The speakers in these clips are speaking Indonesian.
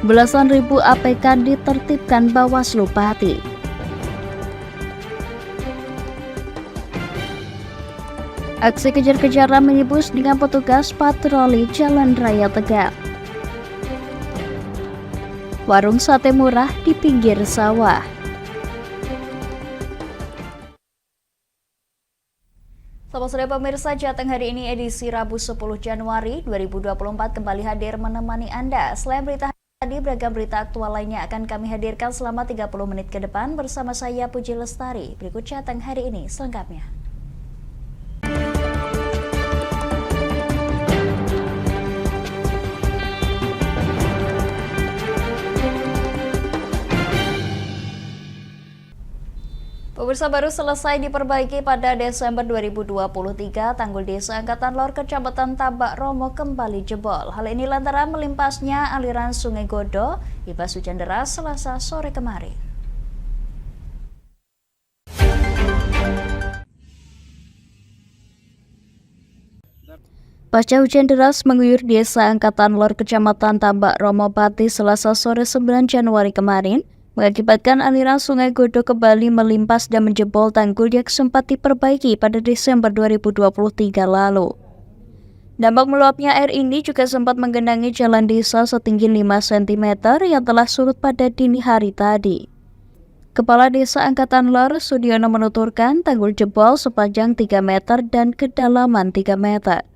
Belasan ribu APK ditertibkan Bawaslu Pati. Aksi kejar-kejaran minibus dengan petugas patroli Jalan Raya Tegal. Warung sate murah di pinggir sawah. Selamat sore pemirsa, Jateng hari ini edisi Rabu 10 Januari 2024 kembali hadir menemani Anda. Selain berita tadi, beragam berita aktual lainnya akan kami hadirkan selama 30 menit ke depan bersama saya Puji Lestari. Berikut Jateng hari ini selengkapnya. Pemirsa, baru selesai diperbaiki pada Desember 2023, tanggul desa Angkatan Laut Kecamatan Tabak Romo kembali jebol. Hal ini lantaran melimpasnya aliran Sungai Godo imbas hujan deras Selasa sore kemarin. Pasca hujan deras mengguyur desa Angkatan Laut Kecamatan Tabak Romo Pati Selasa sore 9 Januari kemarin, mengakibatkan aliran Sungai Godo kembali melimpas dan menjebol tanggul yang sempat diperbaiki pada Desember 2023 lalu. Dampak meluapnya air ini juga sempat menggenangi jalan desa setinggi 5 cm yang telah surut pada dini hari tadi. Kepala Desa Angkatan Laut Sudiono menuturkan tanggul jebol sepanjang 3 meter dan kedalaman 3 meter.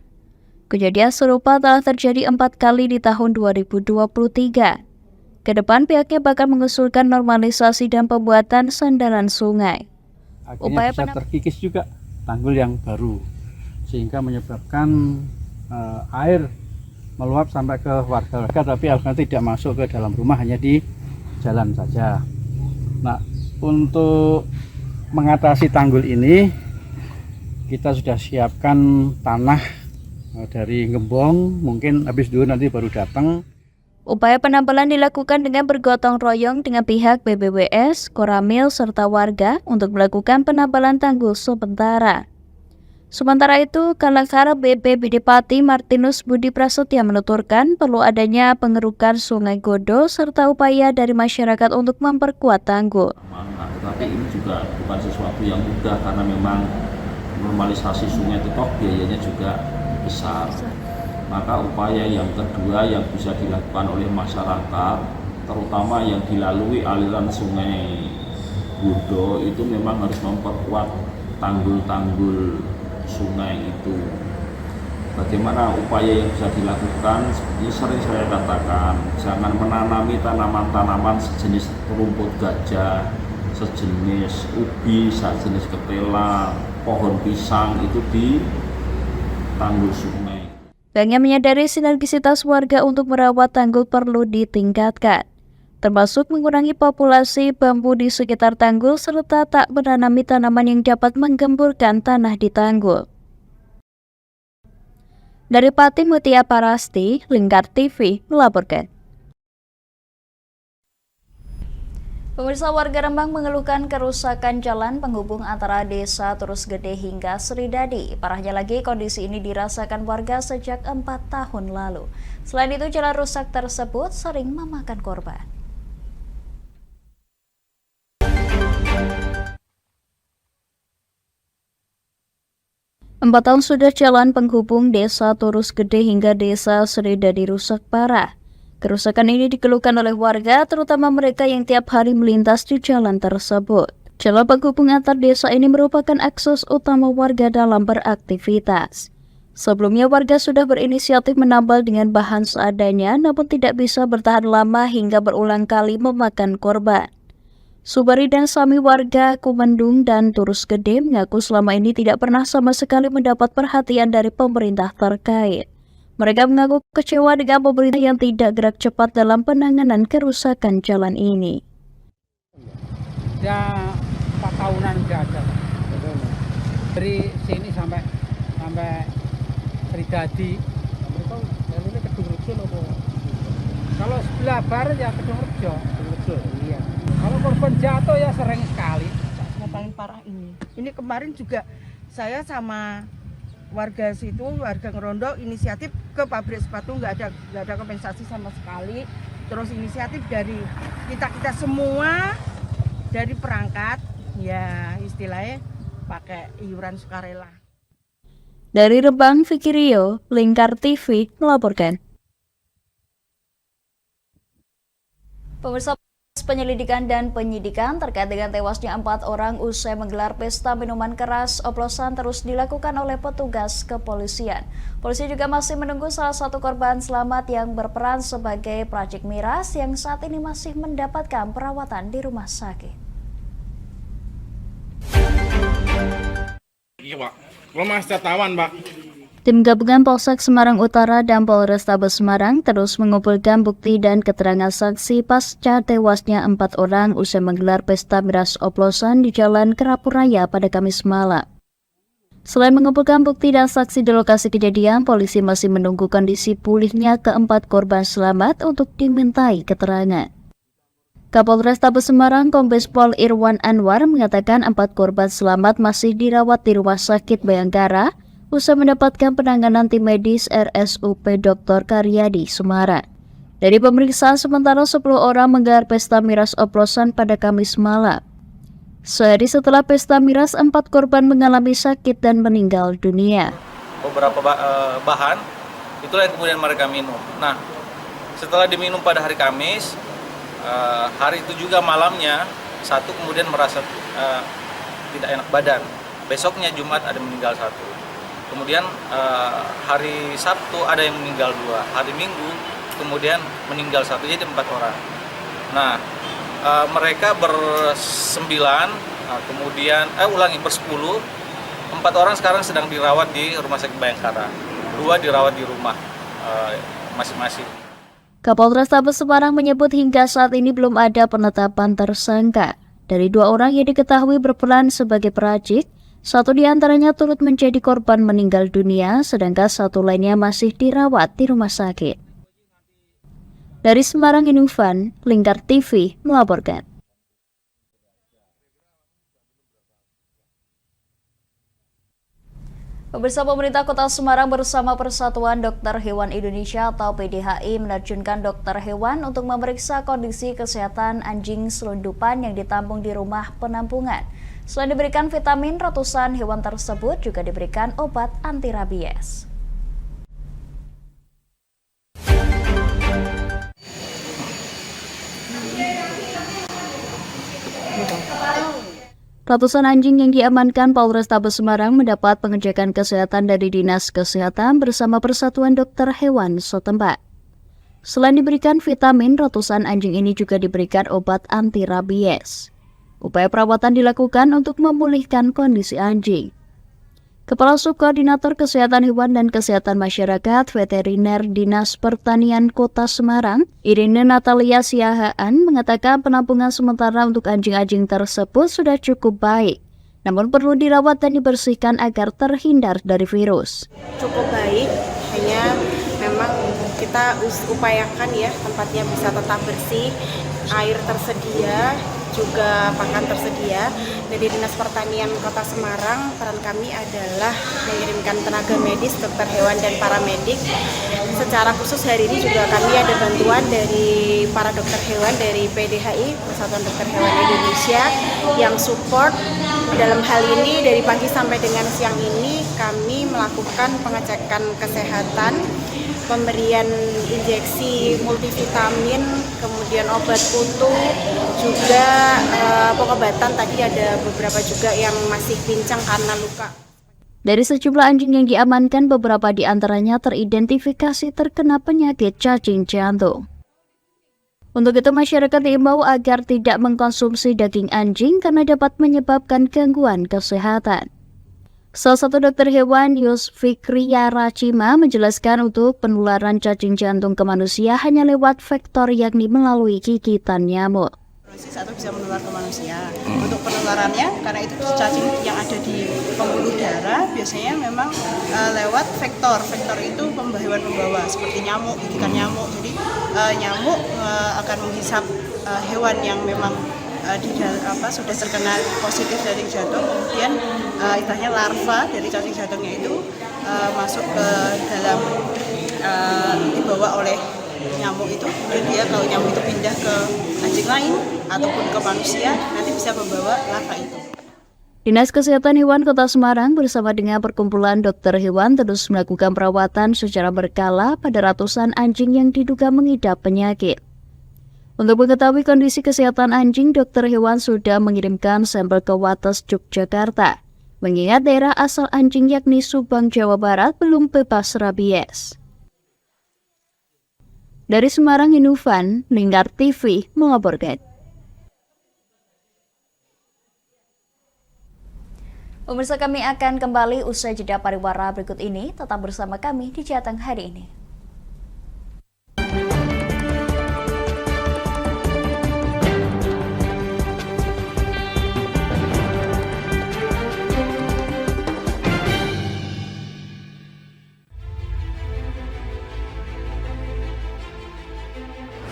Kejadian serupa telah terjadi 4 kali di tahun 2023. Kedepan pihaknya bakal mengusulkan normalisasi dan pembuatan sandaran sungai. Akhirnya bisa terkikis juga tanggul yang baru, sehingga menyebabkan air meluap sampai ke warga-warga, tapi alhamdulillah tidak masuk ke dalam rumah, hanya di jalan saja. Nah, untuk mengatasi tanggul ini, kita sudah siapkan tanah dari Gembong, mungkin habis dulu nanti baru datang. Upaya penambalan dilakukan dengan bergotong royong dengan pihak BBWS, Koramil, serta warga untuk melakukan penambalan tanggul sementara. Sementara itu, Kalakar BPBD Pati Martinus Budi Prasetya menuturkan perlu adanya pengerukan Sungai Godo serta upaya dari masyarakat untuk memperkuat tanggul. Tetapi ini juga bukan sesuatu yang mudah karena memang normalisasi sungai itu toh biayanya juga besar. Maka upaya yang kedua yang bisa dilakukan oleh masyarakat, terutama yang dilalui aliran Sungai Godo, itu memang harus memperkuat tanggul-tanggul sungai itu. Bagaimana upaya yang bisa dilakukan? Seperti sering saya katakan, jangan menanami tanaman-tanaman sejenis rumput gajah, sejenis ubi, sejenis ketela, pohon pisang itu di tanggul sungai. Pihaknya menyadari sinergisitas warga untuk merawat tanggul perlu ditingkatkan, termasuk mengurangi populasi bambu di sekitar tanggul serta tak menanami tanaman yang dapat menggemburkan tanah di tanggul. Dari Pati, Mutia Parasti, Lingkar TV melaporkan. Pemirsa, warga Rembang mengeluhkan kerusakan jalan penghubung antara desa Terus Gede hingga Sridadi. Parahnya lagi, kondisi ini dirasakan warga sejak 4 tahun lalu. Selain itu, jalan rusak tersebut sering memakan korban. Empat tahun sudah jalan penghubung desa Terus Gede hingga desa Sridadi rusak parah. Kerusakan ini dikeluhkan oleh warga, terutama mereka yang tiap hari melintas di jalan tersebut. Jalan penghubung antar desa ini merupakan akses utama warga dalam beraktivitas. Sebelumnya warga sudah berinisiatif menambal dengan bahan seadanya, namun tidak bisa bertahan lama hingga berulang kali memakan korban. Subari dan Sami warga Kumendung dan Terus Gede mengaku selama ini tidak pernah sama sekali mendapat perhatian dari pemerintah terkait. Mereka mengaku kecewa dengan pemerintah yang tidak gerak cepat dalam penanganan kerusakan jalan ini. Ya 4 tahunan udah ada. Dari sini sampai Sridadi. Ini Kedungrejo loh. Kalau sebelah barat ya Kedungrejo. Iya. Kalau korban jatuh ya sering sekali. Ngapain parah ini. Ini kemarin juga saya sama warga situ, warga Ngerondo inisiatif ke pabrik sepatu, nggak ada kompensasi sama sekali. terus inisiatif dari kita semua, dari perangkat, ya istilahnya pakai iuran sukarela. Dari Rembang, Vicky Rio, Lingkar TV melaporkan. Pemirsa, penyelidikan dan penyidikan terkait dengan tewasnya 4 orang usai menggelar pesta minuman keras oplosan terus dilakukan oleh petugas kepolisian. Polisi juga masih menunggu salah satu korban selamat yang berperan sebagai peracik miras yang saat ini masih mendapatkan perawatan di rumah sakit. Iya Pak, kalau masih tawan Pak. Tim gabungan Polsek Semarang Utara dan Polrestabes Semarang terus mengumpulkan bukti dan keterangan saksi pasca tewasnya 4 orang usai menggelar pesta miras oplosan di Jalan Kerapuraya pada Kamis malam. Selain mengumpulkan bukti dan saksi di lokasi kejadian, polisi masih menunggu kondisi pulihnya keempat korban selamat untuk dimintai keterangan. Kapolrestabes Semarang Kombes Pol Irwan Anwar mengatakan 4 korban selamat masih dirawat di Rumah Sakit Bayangkara usai mendapatkan penanganan tim medis RSUP Dr. Karyadi Semarang. Dari pemeriksaan sementara 10 orang menggelar pesta miras oplosan pada Kamis malam. Sehari setelah pesta miras, 4 korban mengalami sakit dan meninggal dunia. Beberapa bahan itulah yang kemudian mereka minum. Nah, setelah diminum pada hari Kamis, hari itu juga malamnya satu kemudian merasa tidak enak badan. Besoknya Jumat ada meninggal satu. Kemudian hari Sabtu ada yang meninggal 2, hari Minggu kemudian meninggal 1, jadi 4 orang. Nah, mereka bersembilan, kemudian bersepuluh, 4 orang sekarang sedang dirawat di Rumah Sakit Bayangkara, 2 dirawat di rumah masing-masing. Kapolrestabes Semarang menyebut hingga saat ini belum ada penetapan tersangka. Dari 2 orang yang diketahui berperan sebagai peracik, 1 di antaranya turut menjadi korban meninggal dunia, sedangkan 1 lainnya masih dirawat di rumah sakit. Dari Semarang, Inufan, Lingkar TV melaporkan. Pemirsa, pemerintah Kota Semarang bersama Persatuan Dokter Hewan Indonesia atau PDHI menerjunkan dokter hewan untuk memeriksa kondisi kesehatan anjing selundupan yang ditampung di rumah penampungan. Selain diberikan vitamin, ratusan hewan tersebut juga diberikan obat anti rabies. Ratusan anjing yang diamankan Polrestabes Semarang mendapat pengecekan kesehatan dari Dinas Kesehatan bersama Persatuan Dokter Hewan setempat. Selain diberikan vitamin, ratusan anjing ini juga diberikan obat anti rabies. Upaya perawatan dilakukan untuk memulihkan kondisi anjing. Kepala Subkoordinator Kesehatan Hewan dan Kesehatan Masyarakat Veteriner Dinas Pertanian Kota Semarang, Irene Natalia Siahaan, mengatakan penampungan sementara untuk anjing-anjing tersebut sudah cukup baik, namun perlu dirawat dan dibersihkan agar terhindar dari virus. Cukup baik, hanya memang kita upayakan ya tempatnya bisa tetap bersih, air tersedia, juga pakan tersedia. Dari Dinas Pertanian Kota Semarang, peran kami adalah mengirimkan tenaga medis, dokter hewan dan paramedik. Secara khusus hari ini juga kami ada bantuan dari para dokter hewan dari PDHI, Persatuan Dokter Hewan Indonesia, yang support. Dalam hal ini dari pagi sampai dengan siang ini kami melakukan pengecekan kesehatan, pemberian injeksi multivitamin, kemudian obat kutu, juga pengobatan. Tadi ada beberapa juga yang masih pincang karena luka. Dari sejumlah anjing yang diamankan, beberapa di antaranya teridentifikasi terkena penyakit cacing jantung. Untuk itu, masyarakat diimbau agar tidak mengkonsumsi daging anjing karena dapat menyebabkan gangguan kesehatan. Salah satu dokter hewan, Yus Fikriya Racima, menjelaskan untuk penularan cacing jantung ke manusia hanya lewat vektor, yakni melalui gigitan nyamuk. Atau bisa menular ke manusia. Untuk penularannya, karena itu cacing yang ada di pembuluh darah biasanya memang lewat vektor. Vektor itu hewan pembawa seperti nyamuk, gigitan nyamuk. Jadi nyamuk akan menghisap hewan yang memang sudah terkena positif cacing jantung, kemudian istilahnya larva dari cacing jantungnya itu masuk ke dalam dibawa oleh nyamuk itu, kemudian dia kalau nyamuk itu pindah ke anjing lain ataupun ke manusia, nanti bisa membawa larva itu. Dinas Kesehatan Hewan Kota Semarang bersama dengan perkumpulan dokter hewan terus melakukan perawatan secara berkala pada ratusan anjing yang diduga mengidap penyakit. Untuk mengetahui kondisi kesehatan anjing, dokter hewan sudah mengirimkan sampel ke Wates Yogyakarta, mengingat daerah asal anjing yakni Subang, Jawa Barat belum bebas rabies. Dari Semarang, Inufan, Lingkar TV melaporkan. Pemirsa, kami akan kembali usai jeda pariwara berikut ini. Tetap bersama kami di Jateng hari ini.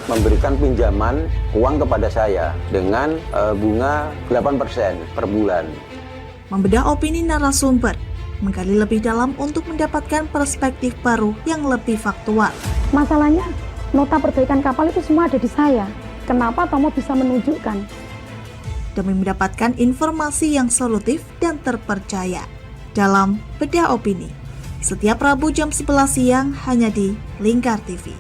Memberikan pinjaman uang kepada saya dengan bunga 8% per bulan. Membedah opini narasumber, menggali lebih dalam untuk mendapatkan perspektif baru yang lebih faktual. Masalahnya, nota perbaikan kapal itu semua ada di saya. Kenapa Tomo bisa menunjukkan? Demi mendapatkan informasi yang solutif dan terpercaya dalam Bedah Opini. Setiap Rabu jam 11 siang hanya di Lingkar TV.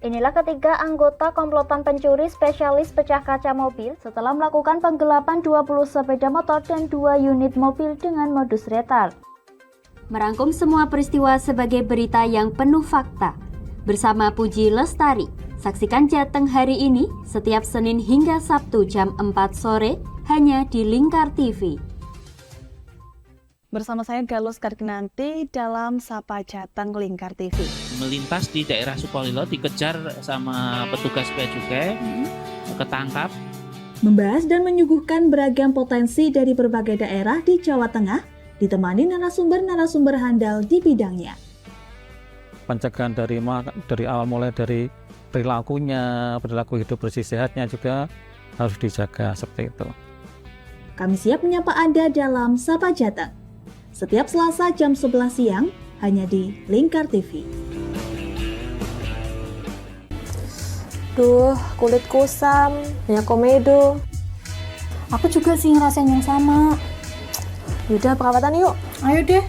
Inilah ketiga anggota komplotan pencuri spesialis pecah kaca mobil setelah melakukan penggelapan 20 sepeda motor dan 2 unit mobil dengan modus retal. Merangkum semua peristiwa sebagai berita yang penuh fakta. Bersama Puji Lestari, saksikan Jateng hari ini setiap Senin hingga Sabtu jam 4 sore hanya di Lingkar TV. Bersama saya Galus Karginanti dalam Sapa Jateng Lingkar TV. Melintas di daerah Sukolilo dikejar sama petugas bea cukai, ketangkap. Membahas dan menyuguhkan beragam potensi dari berbagai daerah di Jawa Tengah, ditemani narasumber-narasumber handal di bidangnya. Pencegahan dari awal mulai dari perilakunya, perilaku hidup bersih sehatnya juga harus dijaga seperti itu. Kami siap menyapa Anda dalam Sapa Jateng. Setiap Selasa jam 11 siang hanya di Lingkar TV. Duh, kulit kusam, banyak komedo. Aku juga sih ngerasain yang sama. Yaudah, perawatan yuk. Ayo deh.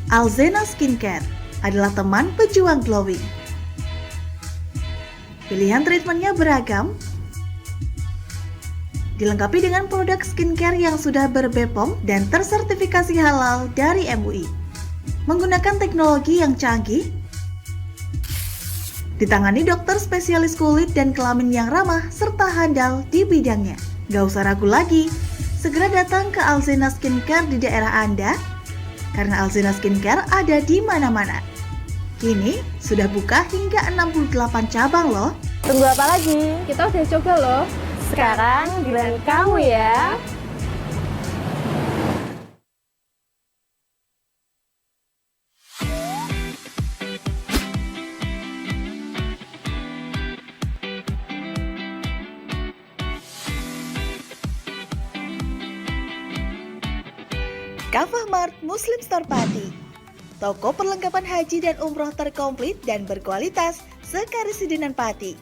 Alzena Skincare adalah teman pejuang glowing. Pilihan treatmentnya beragam, dilengkapi dengan produk skincare yang sudah ber-BPOM dan tersertifikasi halal dari MUI. Menggunakan teknologi yang canggih, ditangani dokter spesialis kulit dan kelamin yang ramah serta handal di bidangnya. Gak usah ragu lagi, segera datang ke Alzena Skincare di daerah Anda, karena Alzena Skincare ada di mana-mana. Kini sudah buka hingga 68 cabang loh. Tunggu apa lagi? Kita udah coba loh. Sekarang giliran kamu ya. Kafah Mart Muslim Store Pati, toko perlengkapan haji dan umroh terkomplit dan berkualitas sekarisidenan Pati.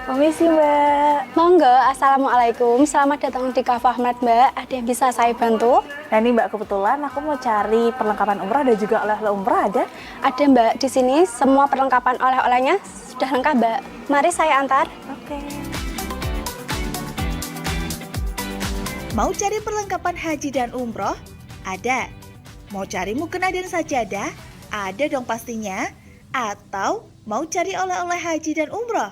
Permisi Mbak. Monggo, Assalamualaikum. Selamat datang di Kafah Mart Mbak. Ada yang bisa saya bantu? Nah ini Mbak, kebetulan aku mau cari perlengkapan umroh dan juga oleh-oleh umroh ada? Ada Mbak, di sini semua perlengkapan oleh-olehnya sudah lengkap Mbak. Mari saya antar. Oke. Mau cari perlengkapan haji dan umroh? Ada. Mau cari mukena dan sajadah? Ada dong pastinya. Atau mau cari oleh-oleh haji dan umroh?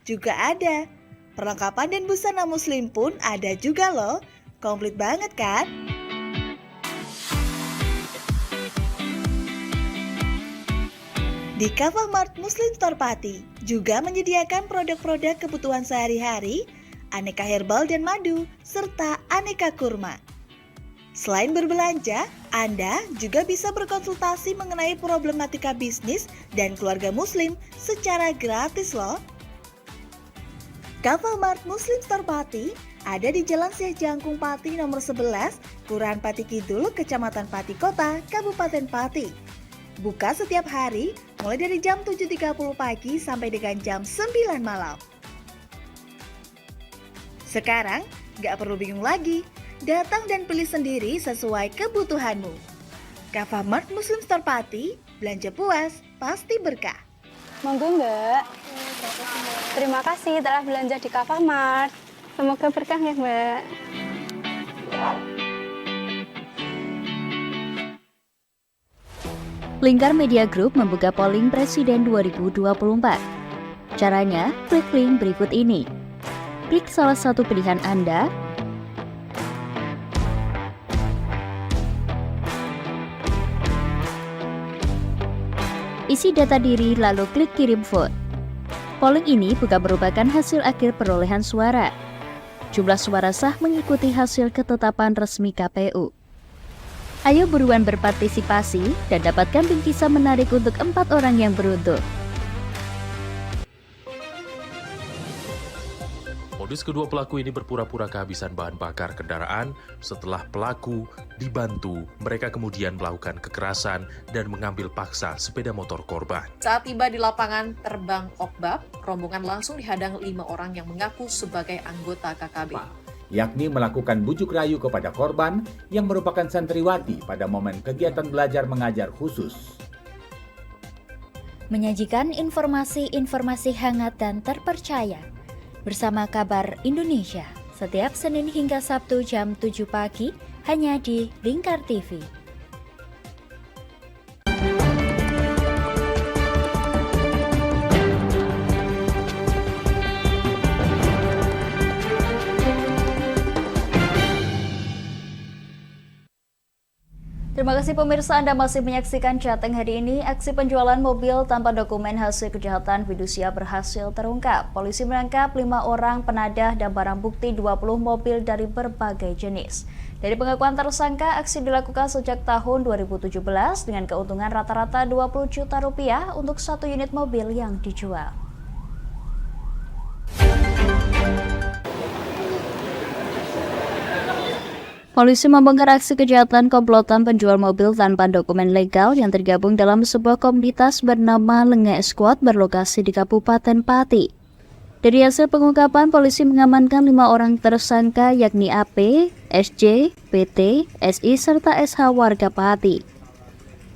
Juga ada. Perlengkapan dan busana muslim pun ada juga loh. Komplit banget kan? Di Kafah Mart Muslim Store Pati juga menyediakan produk-produk kebutuhan sehari-hari, aneka herbal dan madu, serta aneka kurma. Selain berbelanja, Anda juga bisa berkonsultasi mengenai problematika bisnis dan keluarga muslim secara gratis loh. Kafah Mart Muslim Store Pati ada di Jalan Syekh Jangkung Pati nomor 11, Kelurahan Pati Kidul, Kecamatan Pati Kota, Kabupaten Pati. Buka setiap hari mulai dari jam 7.30 pagi sampai dengan jam 9 malam. Sekarang, nggak perlu bingung lagi. Datang dan pilih sendiri sesuai kebutuhanmu. Kafamart Muslim Store Pati, belanja puas, pasti berkah. Monggo Mbak. Terima kasih telah belanja di Kafamart. Semoga berkah ya Mbak. Lingkar Media Group membuka polling Presiden 2024. Caranya, klik link berikut ini. Klik salah satu pilihan Anda, isi data diri lalu klik kirim vote. Polling ini bukan merupakan hasil akhir perolehan suara. Jumlah suara sah mengikuti hasil ketetapan resmi KPU. Ayo buruan berpartisipasi dan dapatkan bingkisan menarik untuk 4 orang yang beruntung. Modus kedua pelaku ini berpura-pura kehabisan bahan bakar kendaraan. Setelah pelaku dibantu, mereka kemudian melakukan kekerasan dan mengambil paksa sepeda motor korban. Saat tiba di lapangan terbang Okbab, rombongan langsung dihadang 5 orang yang mengaku sebagai anggota KKB. Yakni melakukan bujuk rayu kepada korban yang merupakan santriwati pada momen kegiatan belajar mengajar khusus. Menyajikan informasi-informasi hangat dan terpercaya bersama Kabar Indonesia setiap Senin hingga Sabtu jam 7 pagi hanya di Lingkar TV. Terima kasih pemirsa, Anda masih menyaksikan Jateng hari ini. Aksi penjualan mobil tanpa dokumen hasil kejahatan fidusia berhasil terungkap. Polisi menangkap 5 orang penadah dan barang bukti 20 mobil dari berbagai jenis. Dari pengakuan tersangka, aksi dilakukan sejak tahun 2017 dengan keuntungan rata-rata 20 juta rupiah untuk 1 unit mobil yang dijual. Polisi membongkar aksi kejahatan komplotan penjual mobil tanpa dokumen legal yang tergabung dalam sebuah komunitas bernama Lenge Squad berlokasi di Kabupaten Pati. Dari hasil pengungkapan, polisi mengamankan 5 orang tersangka yakni AP, SJ, PT, SI, serta SH warga Pati.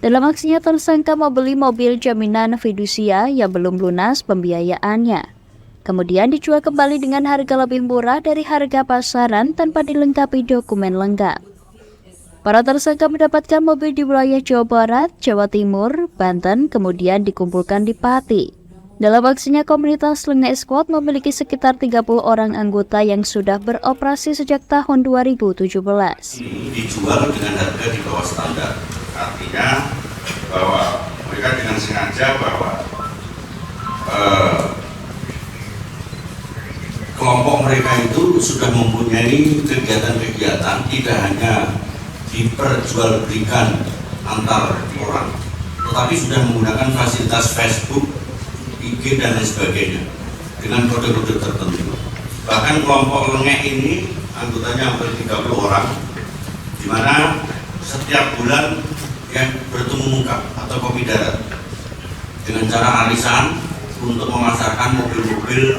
Dalam aksinya, tersangka membeli mobil jaminan fidusia yang belum lunas pembiayaannya. Kemudian dijual kembali dengan harga lebih murah dari harga pasaran tanpa dilengkapi dokumen lengkap. Para tersangka mendapatkan mobil di wilayah Jawa Barat, Jawa Timur, Banten, kemudian dikumpulkan di Pati. Dalam aksinya, komunitas Lenge Squad memiliki sekitar 30 orang anggota yang sudah beroperasi sejak tahun 2017. Dijual dengan harga di bawah standar, artinya bahwa mereka dengan sengaja bahwa kelompok mereka itu sudah mempunyai kegiatan-kegiatan tidak hanya diperjualbelikan antar orang, tetapi sudah menggunakan fasilitas Facebook, IG dan lain sebagainya dengan kode-kode tertentu. Bahkan kelompok Lenge ini anggotanya hampir 30 orang, di mana setiap bulan yang bertemu muka atau kopi darat dengan cara arisan untuk memasarkan mobil-mobil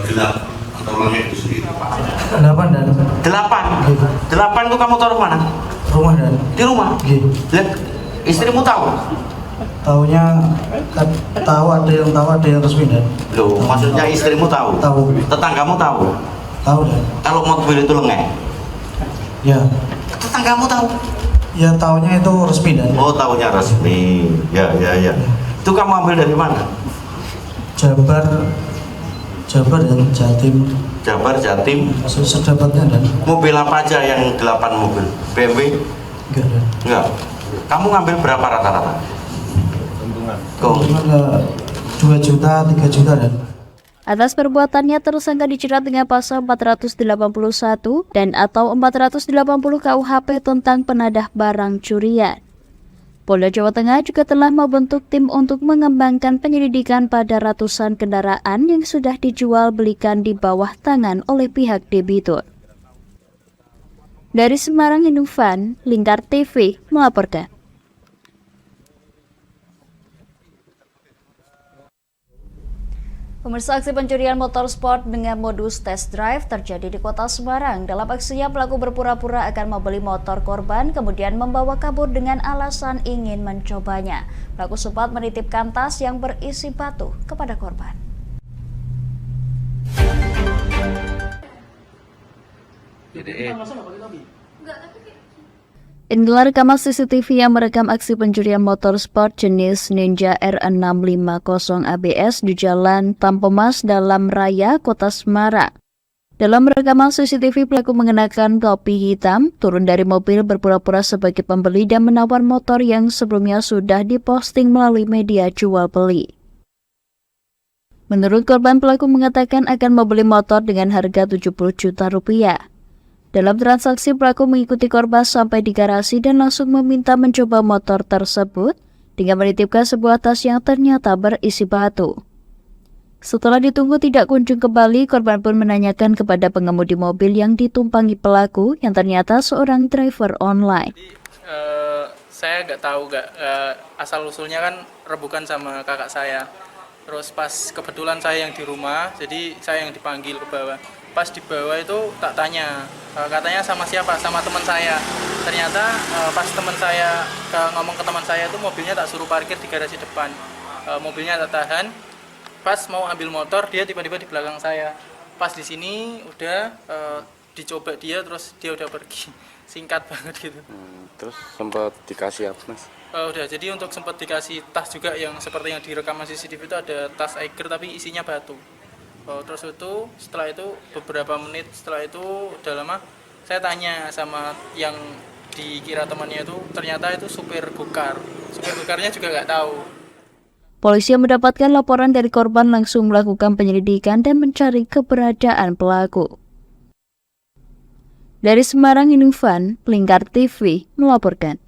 gelap atau Lenge itu sendiri. 8 itu kamu taruh mana? Rumah dan di rumah. Lihat, istrimu tahu? Tahunya tahu, ada yang resmi dan. Loh, maksudnya istrimu tahu? Tahu. Tetanggamu tahu? Tahu dan. Kalau mobil itu Lenge? Ya. Tetanggamu tahu? Ya, tahunya itu resmi dan. Oh, tahunya resmi. Ya. Itu kamu ambil dari mana? Jabar dan Jatim. Jabar, Jatim. Sedapatnya dan. Mobil apa aja yang 8 mobil? BMW? Enggak. Kamu ngambil berapa rata-rata? Keuntungan 2 juta, 3 juta dan. Atas perbuatannya, tersangka dijerat dengan pasal 481 dan atau 480 KUHP tentang penadah barang curian. Polda Jawa Tengah juga telah membentuk tim untuk mengembangkan penyelidikan pada ratusan kendaraan yang sudah dijual belikan di bawah tangan oleh pihak debitur. Dari Semarang, Indufan, Lingkar TV melaporkan. Pemirsa, aksi pencurian motor sport dengan modus test drive terjadi di kota Semarang. Dalam aksinya, pelaku berpura-pura akan membeli motor korban, kemudian membawa kabur dengan alasan ingin mencobanya. Pelaku sempat menitipkan tas yang berisi batu kepada korban. Inilah rekaman CCTV yang merekam aksi pencurian motor sport jenis Ninja R650 ABS di Jalan Tampomas Dalam Raya, Kota Semarang. Dalam rekaman CCTV, pelaku mengenakan topi hitam, turun dari mobil berpura-pura sebagai pembeli dan menawar motor yang sebelumnya sudah diposting melalui media jual beli. Menurut korban, pelaku mengatakan akan membeli motor dengan harga 70 juta rupiah. Dalam transaksi, pelaku mengikuti korban sampai di garasi dan langsung meminta mencoba motor tersebut dengan menitipkan sebuah tas yang ternyata berisi batu. Setelah ditunggu tidak kunjung kembali, korban pun menanyakan kepada pengemudi mobil yang ditumpangi pelaku yang ternyata seorang driver online. Saya nggak tahu, asal-usulnya kan rebukan sama kakak saya. Terus pas kebetulan saya yang di rumah, jadi saya yang dipanggil ke bawah. Pas di bawah itu tak tanya, katanya sama siapa, sama teman saya. Ternyata pas teman saya ngomong ke teman saya itu mobilnya tak suruh parkir di garasi depan. Mobilnya tak tahan, pas mau ambil motor dia tiba-tiba di belakang saya. Pas di sini udah dicoba dia, terus dia udah pergi. Singkat banget gitu. Terus sempat dikasih apa, Mas? Udah, jadi untuk sempat dikasih tas juga yang seperti yang direkam CCTV itu ada tas Eiger tapi isinya batu. Terus itu setelah itu beberapa menit setelah itu udah lama saya tanya sama yang dikira temannya itu, ternyata itu supir gokar. Supir gokarnya juga nggak tahu. Polisi yang mendapatkan laporan dari korban langsung melakukan penyelidikan dan mencari keberadaan pelaku. Dari Semarang, Indufan, Lingkar TV melaporkan.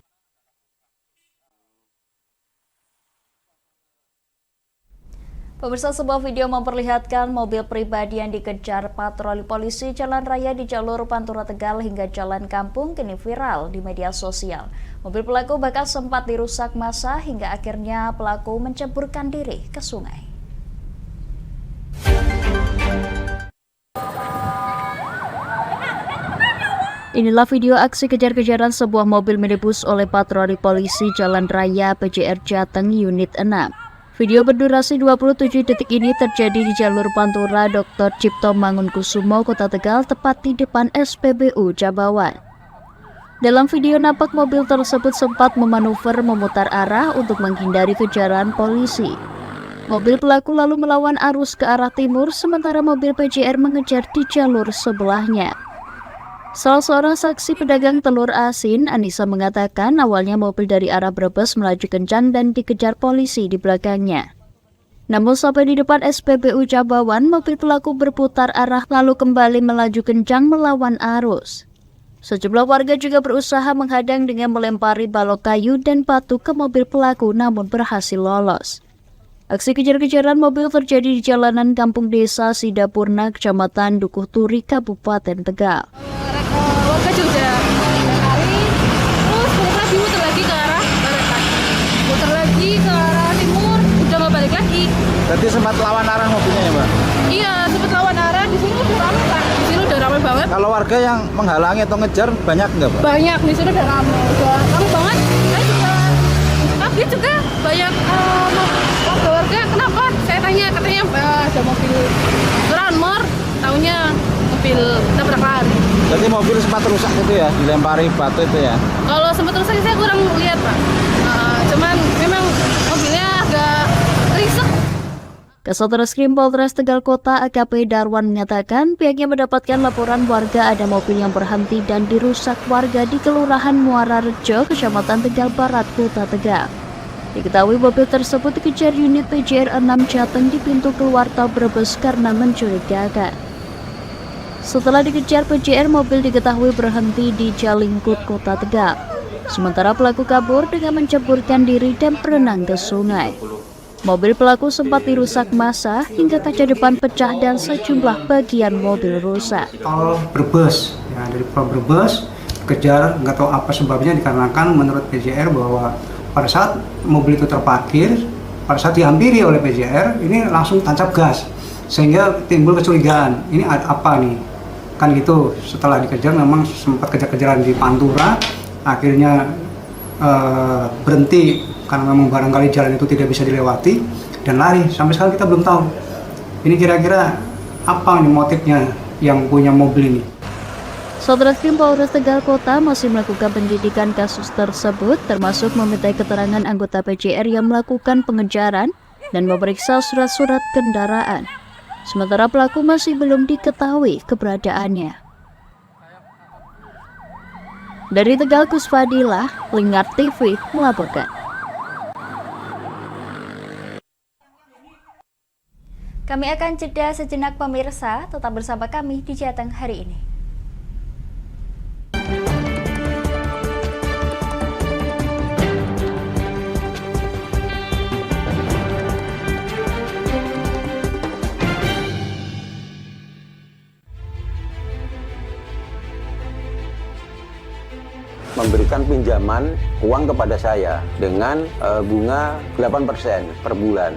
Pemirsa, sebuah video memperlihatkan mobil pribadi yang dikejar patroli polisi jalan raya di jalur Pantura Tegal hingga Jalan Kampung kini viral di media sosial. Mobil pelaku bahkan sempat dirusak massa hingga akhirnya pelaku menceburkan diri ke sungai. Inilah video aksi kejar-kejaran sebuah mobil minibus oleh patroli polisi Jalan Raya PJR Jateng Unit 6. Video berdurasi 27 detik ini terjadi di jalur Pantura Dr. Cipto Mangunkusumo, Kota Tegal, tepat di depan SPBU Jabawan. Dalam video nampak mobil tersebut sempat memanuver memutar arah untuk menghindari kejaran polisi. Mobil pelaku lalu melawan arus ke arah timur, sementara mobil PJR mengejar di jalur sebelahnya. Salah seorang saksi pedagang telur asin, Anissa, mengatakan awalnya mobil dari arah Brebes melaju kencang dan dikejar polisi di belakangnya. Namun sampai di depan SPBU Jabawan, mobil pelaku berputar arah lalu kembali melaju kencang melawan arus. Sejumlah warga juga berusaha menghadang dengan melempari balok kayu dan batu ke mobil pelaku namun berhasil lolos. Aksi kejar-kejaran mobil terjadi di jalanan Kampung Desa Sidapurna, Kecamatan Dukuh Turi, Kabupaten Tegal. Warga juga lari, terus lagi muter lagi ke arah barat, muter lagi ke arah timur, udah mau balik lagi. Berarti sempat lawan arah mobilnya ya, Mbak? Iya, sempat lawan arah. Di sini udah ramai, Pak. Di sini udah ramai banget. Kalau warga yang menghalangi atau ngejar banyak nggak, Pak? Banyak, di sini udah ramai banget. Saya juga kaget juga banyak warga. Kenapa? Saya tanya, katanya ada mobil Ranmor, taunya mobil nabrak lari. Jadi mobil sempat rusak itu ya, dilempari batu itu ya? Kalau sempat rusak saya kurang lihat, Pak. Cuman memang mobilnya agak risek. Kasat Reskrim Polres Tegal Kota AKP Darwan mengatakan pihaknya mendapatkan laporan warga ada mobil yang berhenti dan dirusak warga di Kelurahan Muara Rejo, Kecamatan Tegal Barat, Kota Tegal. Diketahui mobil tersebut dikejar unit PJR 6 Jateng di pintu keluar tol Brebes karena mencurigakan. Setelah dikejar PJR, mobil diketahui berhenti di Jalingkut, Kota Tegal. Sementara pelaku kabur dengan menceburkan diri dan berenang ke sungai. Mobil pelaku sempat dirusak massa hingga kaca depan pecah dan sejumlah bagian mobil rusak. Tol Brebes, ya, dari tol Brebes kejar, nggak tahu apa sebabnya, dikarenakan menurut PJR bahwa pada saat mobil itu terparkir, pada saat dihampiri oleh PJR, ini langsung tancap gas, sehingga timbul kecurigaan, ini ada apa nih? Kan gitu, setelah dikejar memang sempat kejar-kejaran di Pantura, akhirnya berhenti karena memang barangkali jalan itu tidak bisa dilewati dan lari. Sampai sekarang kita belum tahu ini kira-kira apa nih motifnya yang punya mobil ini. Satreskrim Polres Tegal Kota masih melakukan penyidikan kasus tersebut, termasuk memintai keterangan anggota PJR yang melakukan pengejaran dan memeriksa surat-surat kendaraan. Sementara pelaku masih belum diketahui keberadaannya. Dari Tegal, Kusfadilah, Lingkar TV melaporkan. Kami akan jeda sejenak pemirsa, tetap bersama kami di Jateng hari ini. Memberikan pinjaman uang kepada saya dengan bunga 8% per bulan.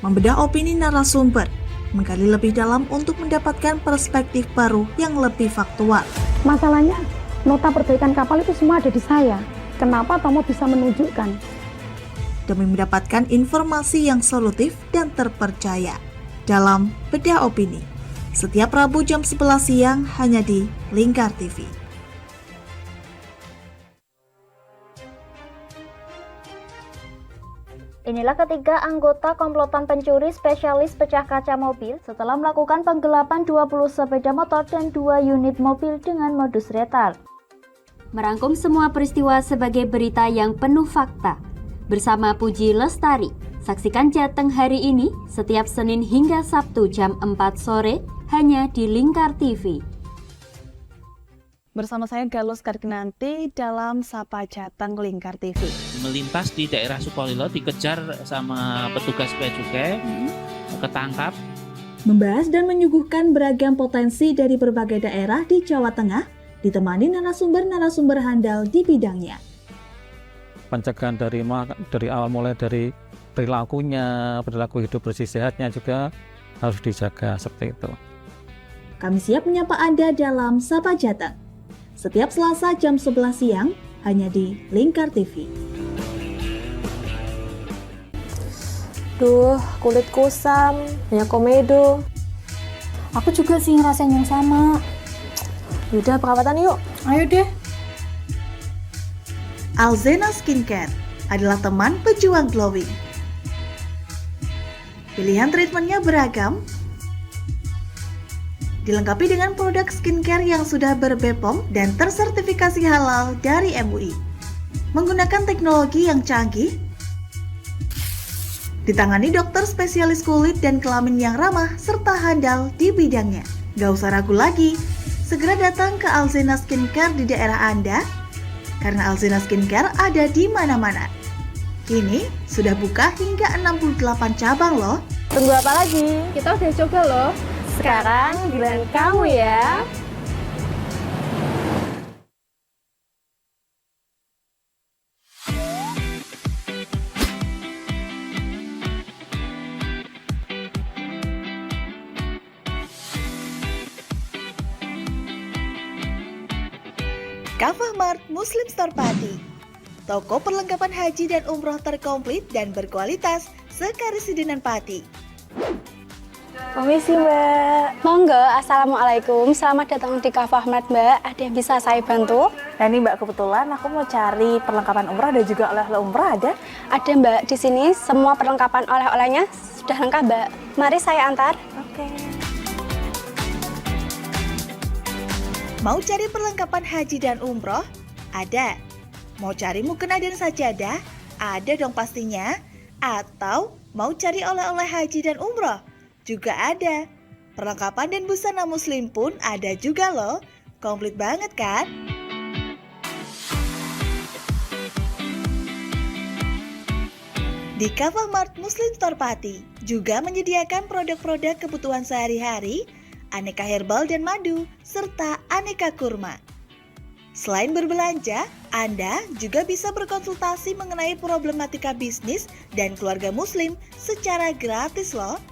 Membedah opini narasumber, menggali lebih dalam untuk mendapatkan perspektif baru yang lebih faktual. Masalahnya, nota perbaikan kapal itu semua ada di saya. Kenapa Tomo bisa menunjukkan? Demi mendapatkan informasi yang solutif dan terpercaya dalam Bedah Opini. Setiap Rabu jam 11 siang hanya di Lingkar TV. Inilah ketiga anggota komplotan pencuri spesialis pecah kaca mobil setelah melakukan penggelapan 20 sepeda motor dan 2 unit mobil dengan modus retal. Merangkum semua peristiwa sebagai berita yang penuh fakta. Bersama Puji Lestari, saksikan Jateng hari ini setiap Senin hingga Sabtu jam 4 sore hanya di Lingkar TV. Bersama saya Galus Karginanti dalam Sapa Jateng Lingkar TV. Melintas di daerah Sukolilo dikejar sama petugas bea cukai, ketangkap. Membahas dan menyuguhkan beragam potensi dari berbagai daerah di Jawa Tengah, ditemani narasumber-narasumber handal di bidangnya. Pencegahan dari awal mulai dari perilakunya, perilaku hidup bersih sehatnya juga harus dijaga seperti itu. Kami siap menyapa Anda dalam Sapa Jateng. Setiap Selasa jam 11 siang hanya di Lingkar TV. Duh, kulit kusam, banyak komedo. Aku juga sih ngerasain yang sama. Yaudah, perawatan yuk. Ayo deh. Alzena Skincare adalah teman pejuang glowing. Pilihan treatmentnya beragam, dilengkapi dengan produk skincare yang sudah ber-BPOM dan tersertifikasi halal dari MUI. Menggunakan teknologi yang canggih, ditangani dokter spesialis kulit dan kelamin yang ramah serta handal di bidangnya. Gak usah ragu lagi, segera datang ke Alzena Skincare di daerah Anda, karena Alzena Skincare ada di mana-mana. Kini sudah buka hingga 68 cabang loh. Tunggu apa lagi? Kita udah coba loh. Sekarang giliran kamu ya. Kafah Mart Muslim Store Pati, toko perlengkapan haji dan umroh terkomplit dan berkualitas sekarisidenan Pati. Permisi Mbak. Monggo, Assalamualaikum. Selamat datang di Kafah Mart Mbak. Ada yang bisa saya bantu? Nah ini Mbak, kebetulan aku mau cari perlengkapan umrah dan juga oleh-oleh umrah ada? Ada Mbak, di sini semua perlengkapan oleh-olehnya sudah lengkap Mbak. Mari saya antar. Oke. Mau cari perlengkapan haji dan umroh? Ada. Mau cari mukena dan sajadah? Ada dong pastinya. Atau mau cari oleh-oleh haji dan umroh? Juga ada. Perlengkapan dan busana muslim pun ada juga loh. Komplit banget kan? Di Kavamart Muslim Store Pati juga menyediakan produk-produk kebutuhan sehari-hari, aneka herbal dan madu, serta aneka kurma. Selain berbelanja, Anda juga bisa berkonsultasi mengenai problematika bisnis dan keluarga muslim secara gratis loh.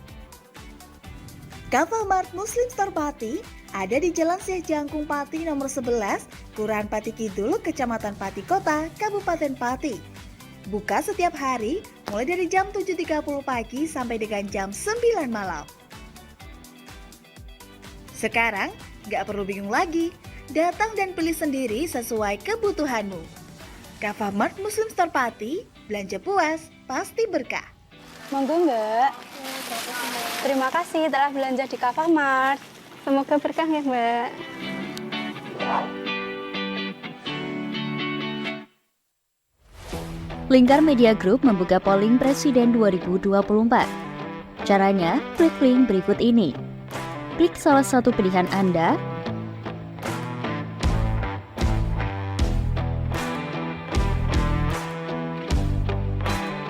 Kavamart Muslim Store Pati ada di Jalan Syekh Jangkung Pati nomor 11, Kelurahan Pati Kidul, Kecamatan Pati Kota, Kabupaten Pati. Buka setiap hari mulai dari jam 7.30 pagi sampai dengan jam 9 malam. Sekarang nggak perlu bingung lagi, datang dan pilih sendiri sesuai kebutuhanmu. Kavamart Muslim Store Pati, belanja puas, pasti berkah. Monggo Mbak. Terima kasih telah belanja di Kavamart. Semoga berkah ya Mbak. Lingkar Media Group membuka polling Presiden 2024. Caranya, klik link berikut ini. Klik salah satu pilihan Anda,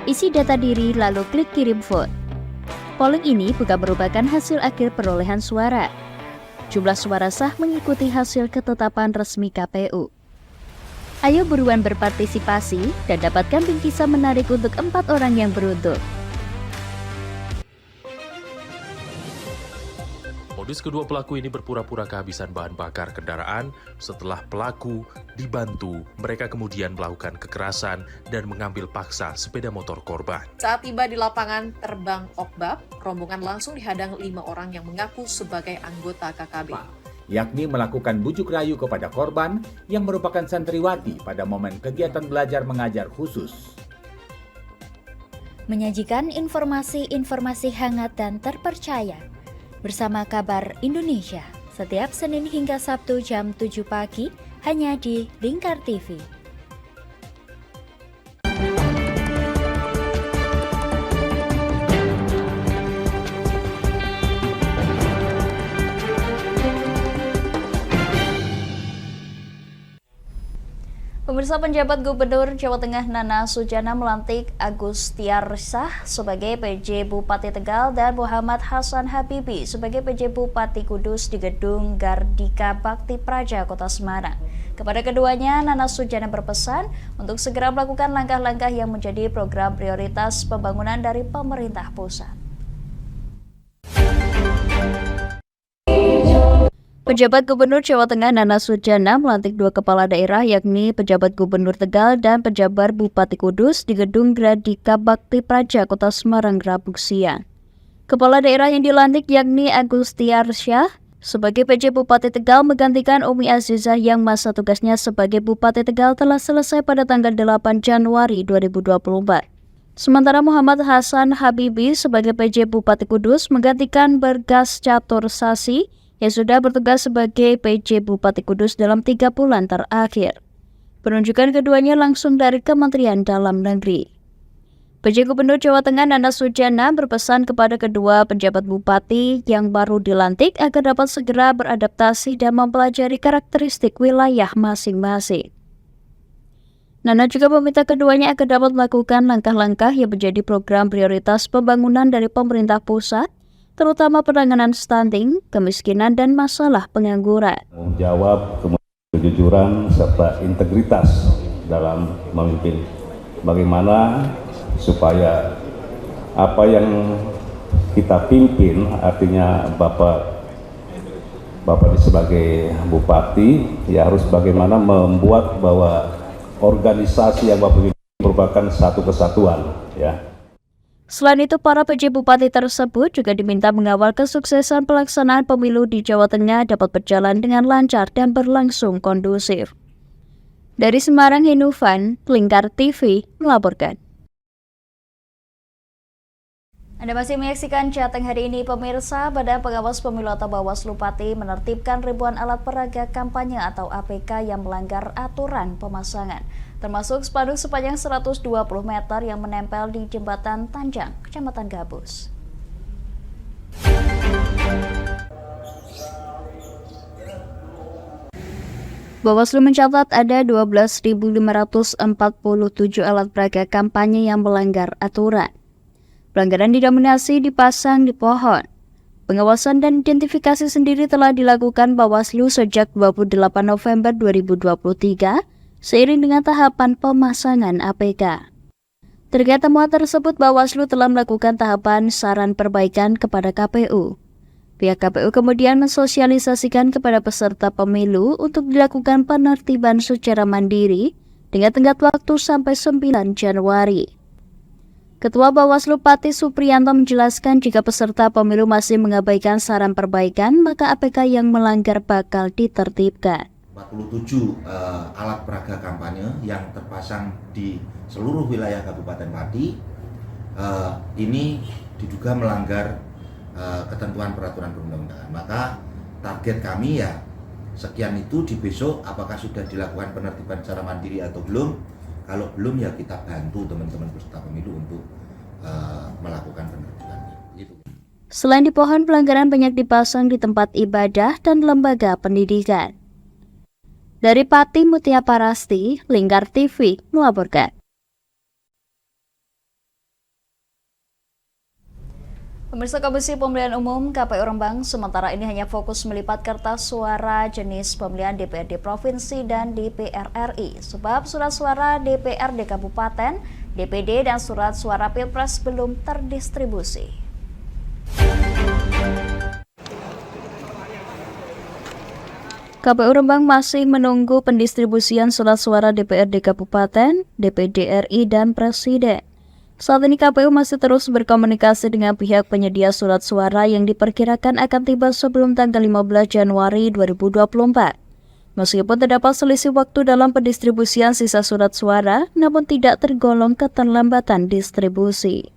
isi data diri lalu klik kirim vote. Polling ini bukan merupakan hasil akhir perolehan suara. Jumlah suara sah mengikuti hasil ketetapan resmi KPU. Ayo buruan berpartisipasi dan dapatkan bingkisan menarik untuk 4 orang yang beruntung. Modus kedua pelaku ini berpura-pura kehabisan bahan bakar kendaraan. Setelah pelaku dibantu, mereka kemudian melakukan kekerasan dan mengambil paksa sepeda motor korban. Saat tiba di lapangan terbang Okbab, rombongan langsung dihadang 5 orang yang mengaku sebagai anggota KKB. Yakni melakukan bujuk rayu kepada korban yang merupakan santriwati pada momen kegiatan belajar mengajar khusus. Menyajikan informasi-informasi hangat dan terpercaya bersama Kabar Indonesia setiap Senin hingga Sabtu jam 7 pagi hanya di Lingkar TV. Pemirsa, penjabat Gubernur Jawa Tengah Nana Sujana melantik Agus Tiarsah sebagai PJ Bupati Tegal dan Muhammad Hasan Habibi sebagai PJ Bupati Kudus di Gedung Gardika Bakti Praja Kota Semarang. Kepada keduanya, Nana Sujana berpesan untuk segera melakukan langkah-langkah yang menjadi program prioritas pembangunan dari pemerintah pusat. Pejabat Gubernur Jawa Tengah Nana Sujana melantik 2 kepala daerah yakni pejabat Gubernur Tegal dan pejabat Bupati Kudus di Gedung Gradika Bakti Praja Kota Semarang Rabu siang. Kepala daerah yang dilantik yakni Agus Tiarsyah sebagai PJ Bupati Tegal menggantikan Umi Azizah yang masa tugasnya sebagai Bupati Tegal telah selesai pada tanggal 8 Januari 2024. Sementara Muhammad Hasan Habibi sebagai PJ Bupati Kudus menggantikan Bergas Catur Sasi yang sudah bertugas sebagai PJ Bupati Kudus dalam 3 bulan terakhir. Penunjukan keduanya langsung dari Kementerian Dalam Negeri. PJ Gubernur Jawa Tengah Nana Sujana berpesan kepada kedua penjabat bupati yang baru dilantik agar dapat segera beradaptasi dan mempelajari karakteristik wilayah masing-masing. Nana juga meminta keduanya agar dapat melakukan langkah-langkah yang menjadi program prioritas pembangunan dari pemerintah pusat, terutama penanganan stunting, kemiskinan, dan masalah pengangguran. Menjawab kejujuran serta integritas dalam memimpin. Bagaimana supaya apa yang kita pimpin, artinya Bapak sebagai bupati, ya harus bagaimana membuat bahwa organisasi yang Bapak pimpin merupakan satu kesatuan, ya. Selain itu, para PJ Bupati tersebut juga diminta mengawal kesuksesan pelaksanaan pemilu di Jawa Tengah dapat berjalan dengan lancar dan berlangsung kondusif. Dari Semarang, Hinufan, Lingkar TV melaporkan. Anda masih menyaksikan Jateng hari ini, pemirsa. Badan Pengawas Pemilu atau Bawaslu Pati menertibkan ribuan alat peraga kampanye atau APK yang melanggar aturan pemasangan, termasuk spanduk sepanjang 120 meter yang menempel di Jembatan Tanjang, Kecamatan Gabus. Bawaslu mencatat ada 12.547 alat peraga kampanye yang melanggar aturan. Pelanggaran didominasi dipasang di pohon. Pengawasan dan identifikasi sendiri telah dilakukan Bawaslu sejak 28 November 2023 seiring dengan tahapan pemasangan APK. Terkait temuan tersebut, Bawaslu telah melakukan tahapan saran perbaikan kepada KPU. Pihak KPU kemudian mensosialisasikan kepada peserta pemilu untuk dilakukan penertiban secara mandiri dengan tenggat waktu sampai 9 Januari. Ketua Bawaslu Pati Supriyanto menjelaskan jika peserta pemilu masih mengabaikan saran perbaikan, maka APK yang melanggar bakal ditertibkan. 47 alat peraga kampanye yang terpasang di seluruh wilayah Kabupaten Pati ini diduga melanggar ketentuan peraturan perundang-undangan. Maka target kami ya sekian itu di besok, apakah sudah dilakukan penertiban secara mandiri atau belum. Kalau belum ya kita bantu teman-teman peserta pemilu untuk melakukan penertiban. Gitu. Selain di pohon, pelanggaran banyak dipasang di tempat ibadah dan lembaga pendidikan. Dari Pati Mutia Parasti, Lingkar TV melaporkan. Pemirsa Komisi Pemilihan Umum KPU Rembang sementara ini hanya fokus melipat kertas suara jenis pemilihan DPRD Provinsi dan DPR RI, sebab surat suara DPRD Kabupaten, DPD, dan surat suara Pilpres belum terdistribusi. KPU Rembang masih menunggu pendistribusian surat suara DPRD Kabupaten, DPD RI, dan Presiden. Saat ini KPU masih terus berkomunikasi dengan pihak penyedia surat suara yang diperkirakan akan tiba sebelum tanggal 15 Januari 2024. Meskipun terdapat selisih waktu dalam pendistribusian sisa surat suara, namun tidak tergolong keterlambatan distribusi.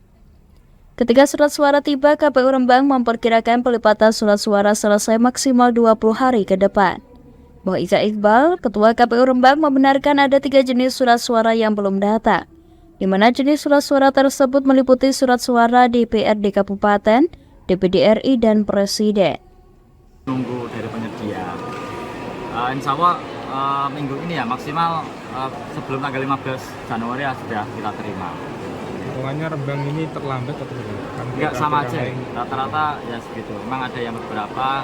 Ketika surat suara tiba, KPU Rembang memperkirakan pelipatan surat suara selesai maksimal 20 hari ke depan. Ika Iqbal, Ketua KPU Rembang, membenarkan ada 3 jenis surat suara yang belum datang, di mana jenis surat suara tersebut meliputi surat suara DPRD Kabupaten, DPD RI, dan Presiden. Nunggu dari penyedia. Insya Allah minggu ini ya maksimal sebelum tanggal 15 Januari ya sudah kita terima. Hitungannya Rembang ini terlambat atau bagaimana? Enggak, sama aja, rata-rata ya segitu. Memang ada yang beberapa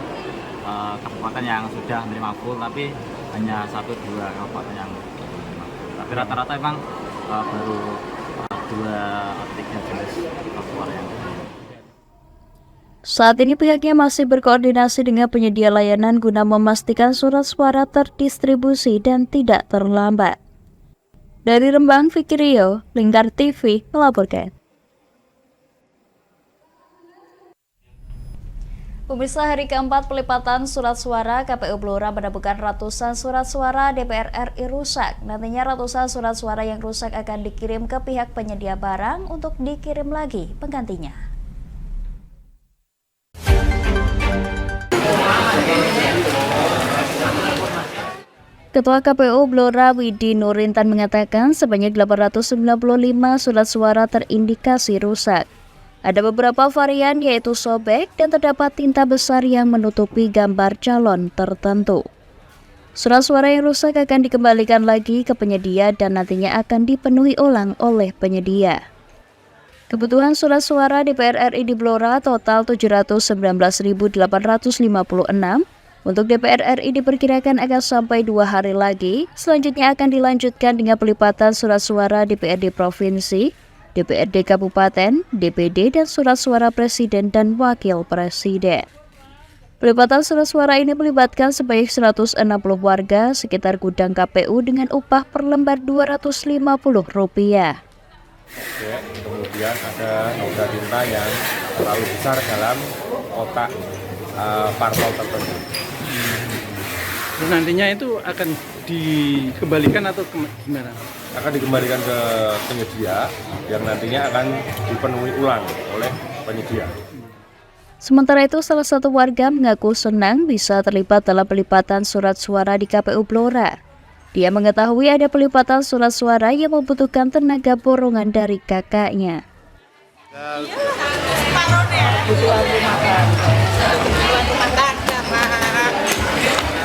kabupaten yang sudah menerima full, tapi hanya 1-2 kabupaten yang menerima full. Tapi rata-rata memang baru 2-3 jenis suara yang. Saat ini pihaknya masih berkoordinasi dengan penyedia layanan guna memastikan surat suara terdistribusi dan tidak terlambat. Dari Rembang, Fikrio, Lingkar TV melaporkan. Pemirsa, hari keempat pelipatan surat suara, KPU Blora menemukan ratusan surat suara DPR RI rusak. Nantinya ratusan surat suara yang rusak akan dikirim ke pihak penyedia barang untuk dikirim lagi penggantinya. Ketua KPU Blora Widi Nurintan mengatakan sebanyak 895 surat suara terindikasi rusak. Ada beberapa varian yaitu sobek dan terdapat tinta besar yang menutupi gambar calon tertentu. Surat suara yang rusak akan dikembalikan lagi ke penyedia dan nantinya akan dipenuhi ulang oleh penyedia. Kebutuhan surat suara DPR RI di Blora total 719.856. Untuk DPR RI diperkirakan akan sampai 2 hari lagi. Selanjutnya akan dilanjutkan dengan pelipatan surat suara DPRD Provinsi, DPRD Kabupaten, DPD, dan surat suara Presiden dan Wakil Presiden. Pelipatan surat suara ini melibatkan sebanyak 160 warga sekitar gudang KPU dengan upah per lembar Rp250. Kemudian ada noda tinta yang terlalu besar dalam kotak parpol tertentu. Nantinya itu akan dikembalikan atau gimana? Akan dikembalikan ke penyedia yang nantinya akan dipenuhi ulang oleh penyedia. Sementara itu, salah satu warga mengaku senang bisa terlibat dalam pelipatan surat suara di KPU Blora. Dia mengetahui ada pelipatan surat suara yang membutuhkan tenaga borongan dari kakaknya.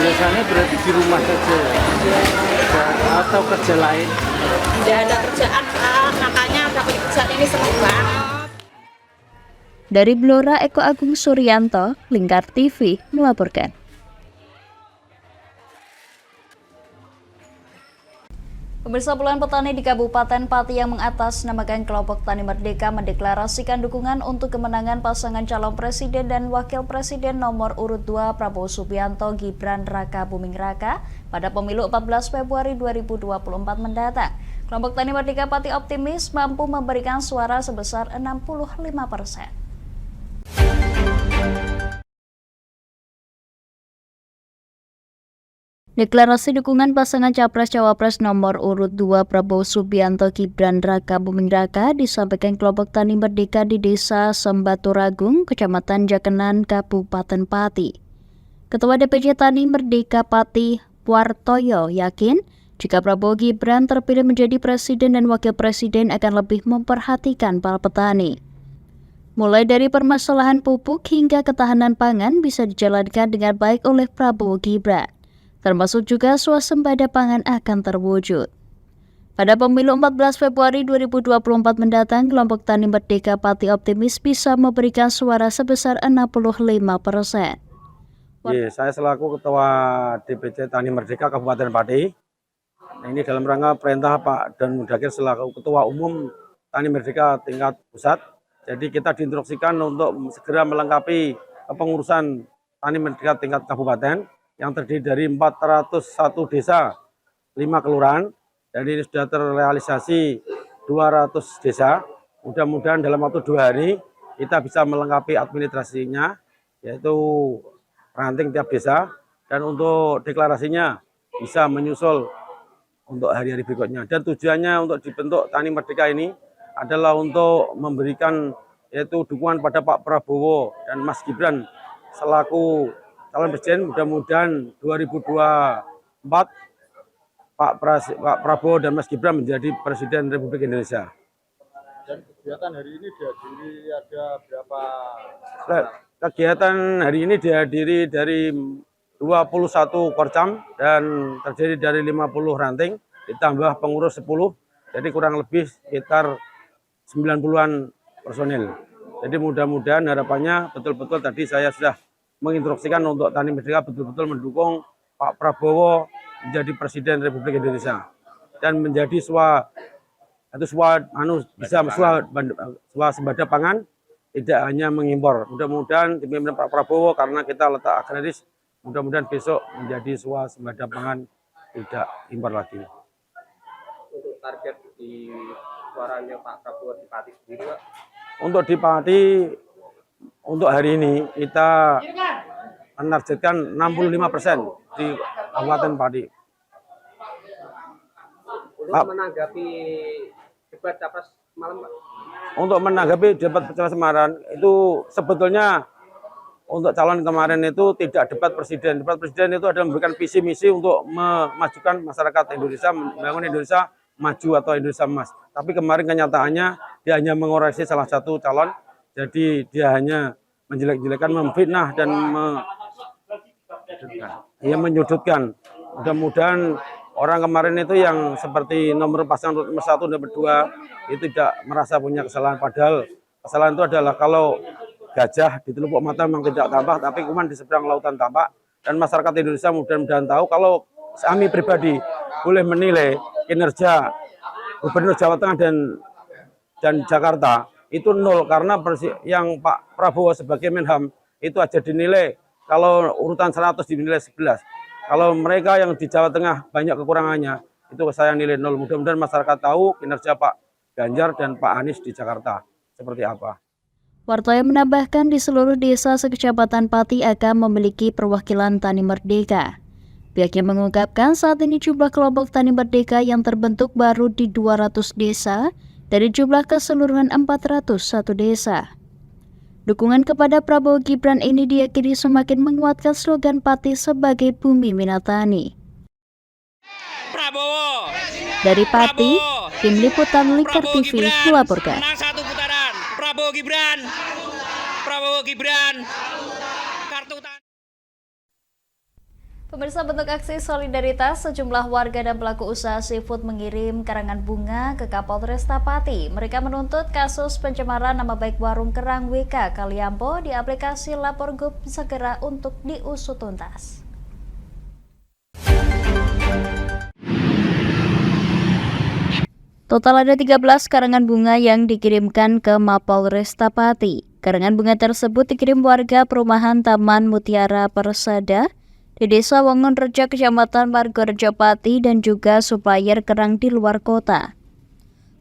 Ya, biasanya berarti di rumah saja atau kerja lain? Tidak ada kerjaan, Pak. Makanya dapat kerjaan ini senang banget. Dari Blora, Eko Agung Suryanto, Lingkar TV melaporkan. Pemirsa, puluhan petani di Kabupaten Pati yang mengatasnamakan kelompok Tani Merdeka mendeklarasikan dukungan untuk kemenangan pasangan calon presiden dan wakil presiden nomor urut 2 Prabowo Subianto Gibran Raka Buming Raka pada pemilu 14 Februari 2024 mendatang. Kelompok Tani Merdeka Pati optimis mampu memberikan suara sebesar 65%. Deklarasi dukungan pasangan Capres-Cawapres nomor urut 2 Prabowo Subianto Gibran Raka Buming Raka disampaikan kelompok Tani Merdeka di Desa Sembaturagung, Kecamatan Jakenan, Kabupaten Pati. Ketua DPC Tani Merdeka Pati, Wartoyo, yakin jika Prabowo Gibran terpilih menjadi presiden dan wakil presiden akan lebih memperhatikan para petani. Mulai dari permasalahan pupuk hingga ketahanan pangan bisa dijalankan dengan baik oleh Prabowo Gibran. Termasuk juga swasembada pangan akan terwujud. Pada pemilu 14 Februari 2024 mendatang, kelompok Tani Merdeka Pati optimis bisa memberikan suara sebesar 65%. Saya selaku Ketua DPC Tani Merdeka Kabupaten Pati, ini dalam rangka perintah Pak Dan Mudakir selaku Ketua Umum Tani Merdeka tingkat pusat. Jadi kita diinstruksikan untuk segera melengkapi kepengurusan Tani Merdeka tingkat kabupaten yang terdiri dari 401 desa, 5 kelurahan, dan ini sudah terrealisasi 200 desa. Mudah-mudahan dalam waktu 2 hari kita bisa melengkapi administrasinya, yaitu ranting tiap desa, dan untuk deklarasinya bisa menyusul untuk hari-hari berikutnya. Dan tujuannya untuk dibentuk Tani Merdeka ini adalah untuk memberikan yaitu dukungan pada Pak Prabowo dan Mas Gibran selaku calon presiden. Mudah-mudahan 2024 Pak Prabowo dan Mas Gibran menjadi Presiden Republik Indonesia. Dan kegiatan hari ini dihadiri ada berapa? Kegiatan hari ini dihadiri dari 21 korcam dan terdiri dari 50 ranting, ditambah pengurus 10, jadi kurang lebih sekitar 90-an personil. Jadi mudah-mudahan harapannya betul-betul tadi saya sudah menginstruksikan untuk Tani Merdeka betul-betul mendukung Pak Prabowo menjadi Presiden Republik Indonesia dan menjadi swasembada pangan, tidak hanya mengimpor. Mudah-mudahan dipimpin Pak Prabowo karena kita letak agraris, mudah-mudahan besok menjadi swasembada pangan, tidak impor lagi. Untuk target di suaranya Pak Prabowo di Pati sendiri, Pak? Untuk di Pati, untuk hari ini kita menargetkan 65% di Kabupaten Pati. Untuk menanggapi debat capres malam, Pak? Untuk menanggapi debat capres kemarin itu sebetulnya untuk calon kemarin itu tidak debat presiden. Debat presiden itu adalah memberikan visi misi untuk memajukan masyarakat Indonesia, membangun Indonesia maju atau Indonesia emas. Tapi kemarin kenyataannya dia hanya mengoreksi salah satu calon. Jadi dia hanya menjelek-jelekan, memfitnah dan menyudutkan. Mudah-mudahan orang kemarin itu yang seperti nomor pasangan nomor 1 dan nomor 2 itu tidak merasa punya kesalahan. Padahal kesalahan itu adalah kalau gajah di telupuk mata memang tidak tampak, tapi kuman di seberang lautan tampak. Dan masyarakat Indonesia mudah-mudahan tahu kalau kami pribadi boleh menilai kinerja Gubernur Jawa Tengah dan Jakarta itu 0 karena yang Pak Prabowo sebagai Menham itu aja dinilai kalau urutan 100 dinilai 11. Kalau mereka yang di Jawa Tengah banyak kekurangannya, itu saya nilai 0. Mudah-mudahan masyarakat tahu kinerja Pak Ganjar dan Pak Anies di Jakarta seperti apa. Wartoyo menambahkan di seluruh desa sekecamatan Pati akan memiliki perwakilan Tani Merdeka. Pihaknya mengungkapkan saat ini jumlah kelompok Tani Merdeka yang terbentuk baru di 200 desa dari jumlah keseluruhan 401 desa. Dukungan kepada Prabowo Gibran ini diyakini semakin menguatkan slogan Pati sebagai bumi Minatani. Prabowo. Dari Pati, tim liputan Lingkar TV melaporkan. Menang 1 putaran. Prabowo Gibran. Prabowo Gibran. Kartu tani. Pemirsa, bentuk aksi solidaritas sejumlah warga dan pelaku usaha seafood mengirim karangan bunga ke Kapolresta Pati. Mereka menuntut kasus pencemaran nama baik warung kerang WK Kaliampo di aplikasi Lapor Gub segera untuk diusut tuntas. Total ada 13 karangan bunga yang dikirimkan ke Mapolresta Pati. Karangan bunga tersebut dikirim warga perumahan Taman Mutiara Persada di Desa Wangunrejo, Kecamatan Margorejo Pati, dan juga supplier kerang di luar kota.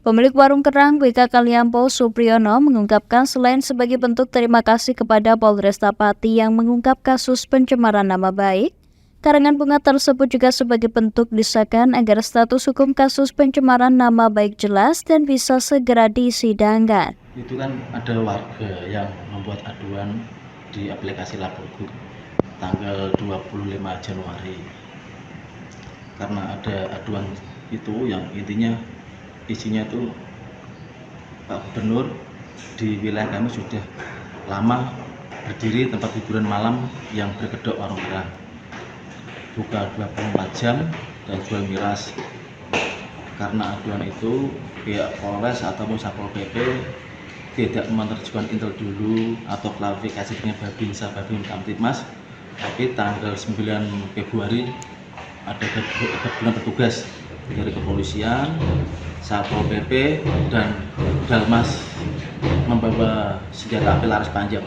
Pemilik warung kerang WK Kaliampo Supriyono mengungkapkan selain sebagai bentuk terima kasih kepada Polresta Pati yang mengungkap kasus pencemaran nama baik, karangan bunga tersebut juga sebagai bentuk desakan agar status hukum kasus pencemaran nama baik jelas dan bisa segera disidangkan. Itu kan ada warga yang membuat aduan di aplikasi Lapor Gub tanggal 25 Januari karena ada aduan itu yang intinya isinya itu Pak Gubernur di wilayah kami sudah lama berdiri tempat hiburan malam yang berkedok warung kerang, buka 24 jam dan jual miras. Karena aduan itu pihak Polres ataupun Satpol PP tidak menerjukan intel dulu atau klarifikasi dengan Babinsa Babin Kamtibmas, tapi tanggal 9 Februari ada gabungan petugas dari kepolisian, Satpol PP, dan Dalmas membawa senjata api laras panjang.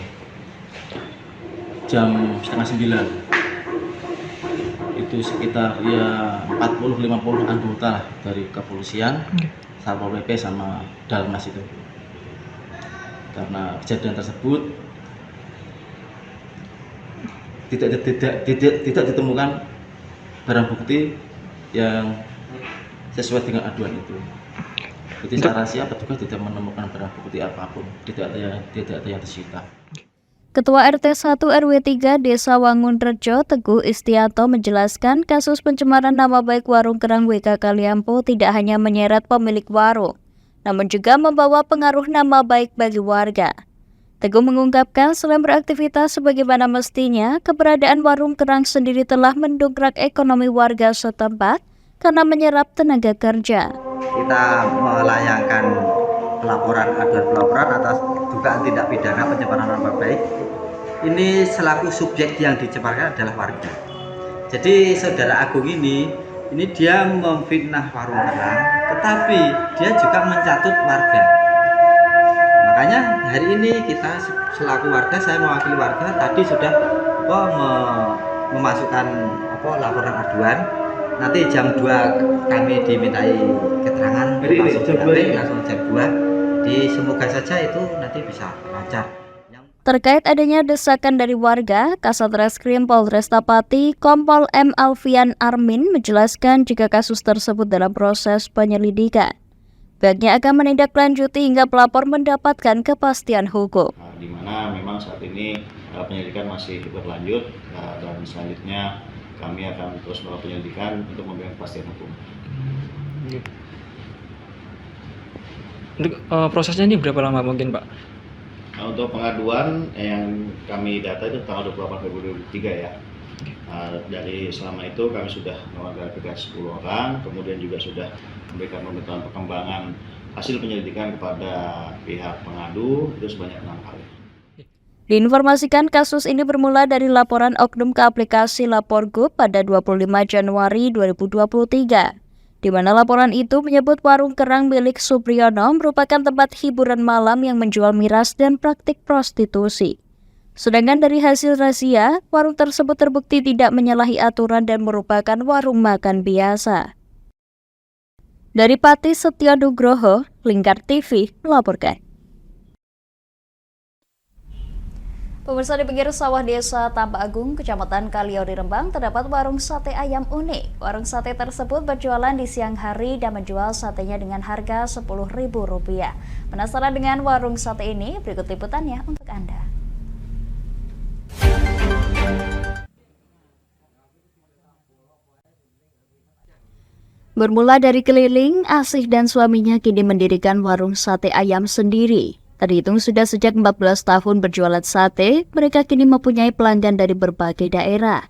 Jam 8:30 itu sekitar ya 40-50 anggota dari kepolisian, Satpol PP sama Dalmas itu. Karena kejadian tersebut tidak ditemukan barang bukti yang sesuai dengan aduan itu. Jadi secara rahasia petugas tidak menemukan barang bukti apapun, tidak ada yang disita. Ketua RT 1 RW 3 Desa Wangunrejo Teguh Istianto menjelaskan kasus pencemaran nama baik warung kerang WK Kaliampo tidak hanya menyeret pemilik warung, namun juga membawa pengaruh nama baik bagi warga. Teguh mengungkapkan selain beraktivitas sebagaimana mestinya, keberadaan warung kerang sendiri telah mendongkrak ekonomi warga setempat karena menyerap tenaga kerja. Kita melayangkan pelaporan atas dugaan tindak pidana pencemaran nama baik. Ini selaku subjek yang dicemarkan adalah warga. Jadi saudara Agung ini dia memfitnah warung kerang, tetapi dia juga mencatut warga. Makanya hari ini kita selaku warga, saya mewakili warga, tadi sudah memasukkan laporan aduan. Nanti jam 2 kami dimintai keterangan langsung jam 2. Semoga saja itu nanti bisa lancar. Terkait adanya desakan dari warga, Kasat Reskrim Polresta Pati Kompol M. Alfian Armin menjelaskan jika kasus tersebut dalam proses penyelidikan. Pihaknya akan menindaklanjuti hingga pelapor mendapatkan kepastian hukum. Di mana memang saat ini penyelidikan masih berlanjut dan selanjutnya kami akan terus melakukan penyelidikan untuk memberikan kepastian hukum. Untuk prosesnya ini berapa lama mungkin, Pak? Untuk pengaduan yang kami data itu tanggal 28 Februari 2023 ya. Dari selama itu kami sudah melakukan verifikasi 10 orang, kemudian juga sudah memberikan pemberitahuan perkembangan hasil penyelidikan kepada pihak pengadu itu sebanyak 6 kali. Diinformasikan kasus ini bermula dari laporan oknum ke aplikasi Lapor Gub pada 25 Januari 2023. Di mana laporan itu menyebut warung kerang milik Supriyono merupakan tempat hiburan malam yang menjual miras dan praktik prostitusi. Sedangkan dari hasil razia, warung tersebut terbukti tidak menyalahi aturan dan merupakan warung makan biasa. Dari Pati Setio Nugroho, Lingkar TV melaporkan. Pemirsa, di pinggir sawah desa Tambak Agung, Kecamatan Kaliori, Rembang, terdapat warung sate ayam unik. Warung sate tersebut berjualan di siang hari dan menjual satenya dengan harga Rp10.000. Penasaran dengan warung sate ini? Berikut liputannya untuk Anda. Bermula dari keliling, Asih dan suaminya kini mendirikan warung sate ayam sendiri. Terhitung sudah sejak 14 tahun berjualan sate, mereka kini mempunyai pelanggan dari berbagai daerah.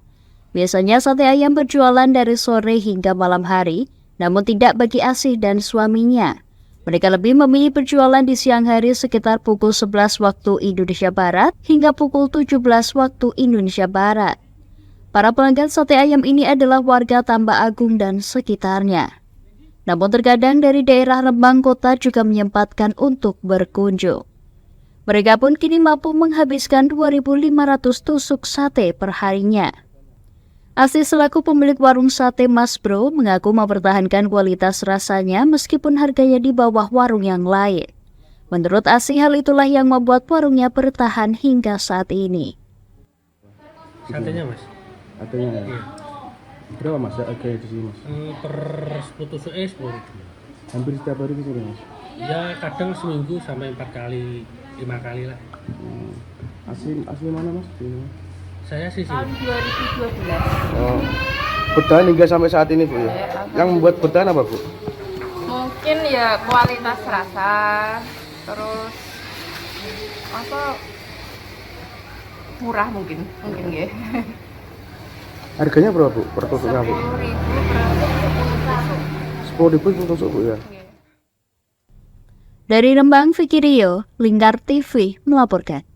Biasanya sate ayam berjualan dari sore hingga malam hari, namun tidak bagi Asih dan suaminya. Mereka lebih memilih berjualan di siang hari sekitar pukul 11 waktu Indonesia Barat hingga pukul 17 waktu Indonesia Barat. Para pelanggan sate ayam ini adalah warga Tambak Agung dan sekitarnya. Namun terkadang dari daerah Rembang Kota juga menyempatkan untuk berkunjung. Mereka pun kini mampu menghabiskan 2.500 tusuk sate per harinya. Asih selaku pemilik warung sate Mas Bro mengaku mempertahankan kualitas rasanya meskipun harganya di bawah warung yang lain. Menurut Asih, hal itulah yang membuat warungnya bertahan hingga saat ini. Satenya Mas? Satenya ya? Iya. Berapa Mas harganya di sini Mas? Per 10 tusuk 10.000. Hampir setiap hari di sini Mas? Ya kadang seminggu sampai 4 kali, 5 kali lah. Asli mana Mas? Saya sih tahun 2012. Oh, bertahan hingga sampai saat ini Bu ya? Yang membuat bertahan apa Bu? Mungkin ya kualitas rasa, terus apa murah mungkin ya. Harganya berapa Bu per tusuknya Bu? 10.000 per tusuk Bu ya? Dari Rembang, Vicky Rio, Lingkar TV melaporkan.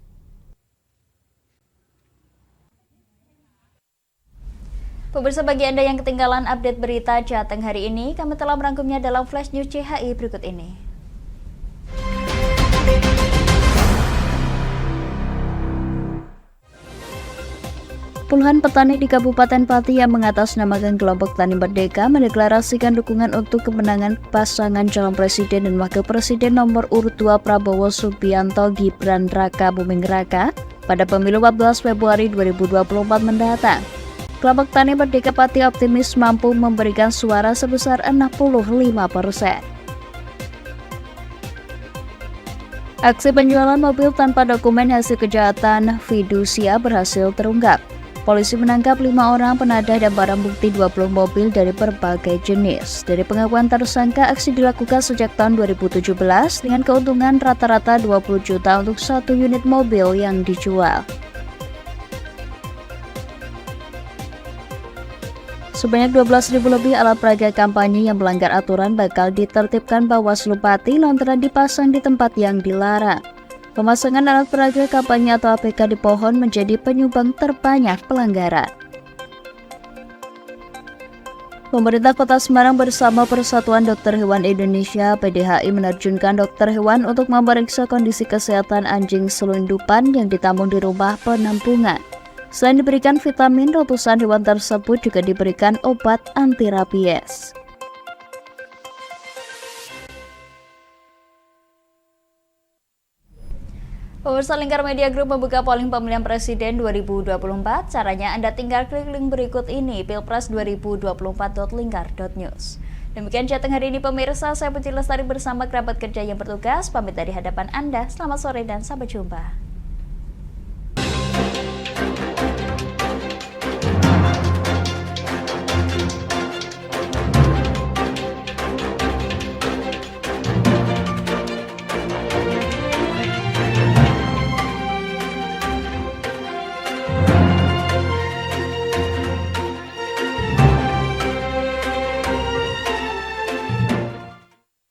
Pemirsa, bagi Anda yang ketinggalan update berita Jateng hari ini, kami telah merangkumnya dalam Flash News CHI berikut ini. Puluhan petani di Kabupaten Pati yang mengatasnamakan kelompok Tani Merdeka mendeklarasikan dukungan untuk kemenangan pasangan calon presiden dan wakil presiden nomor urut 2 Prabowo Subianto Gibran Raka Buming Raka pada pemilu 14 Februari 2024 mendatang. Kelompok Tani Merdeka Pati optimis mampu memberikan suara sebesar 65%. Aksi penjualan mobil tanpa dokumen hasil kejahatan fidusia berhasil terungkap. Polisi menangkap 5 orang penadah dan barang bukti 20 mobil dari berbagai jenis. Dari pengakuan tersangka, aksi dilakukan sejak tahun 2017 dengan keuntungan rata-rata 20 juta untuk 1 unit mobil yang dijual. Sebanyak 12.000 lebih alat peraga kampanye yang melanggar aturan bakal ditertibkan Bawaslu Pati lantaran dipasang di tempat yang dilarang. Pemasangan alat peraga kampanye atau APK di pohon menjadi penyumbang terbanyak pelanggaran. Pemerintah Kota Semarang bersama Persatuan Dokter Hewan Indonesia (PDHI) menerjunkan dokter hewan untuk memeriksa kondisi kesehatan anjing selundupan yang ditampung di rumah penampungan. Selain diberikan vitamin, ratusan hewan tersebut juga diberikan obat anti rabies. Pemirsa, Lingkar Media Group membuka polling pemilihan presiden 2024. Caranya Anda tinggal klik link berikut ini, pilpres2024.lingkar.news. Demikian Jateng hari ini pemirsa, saya Puji Lestari bersama kerabat kerja yang bertugas, pamit dari hadapan Anda. Selamat sore dan sampai jumpa.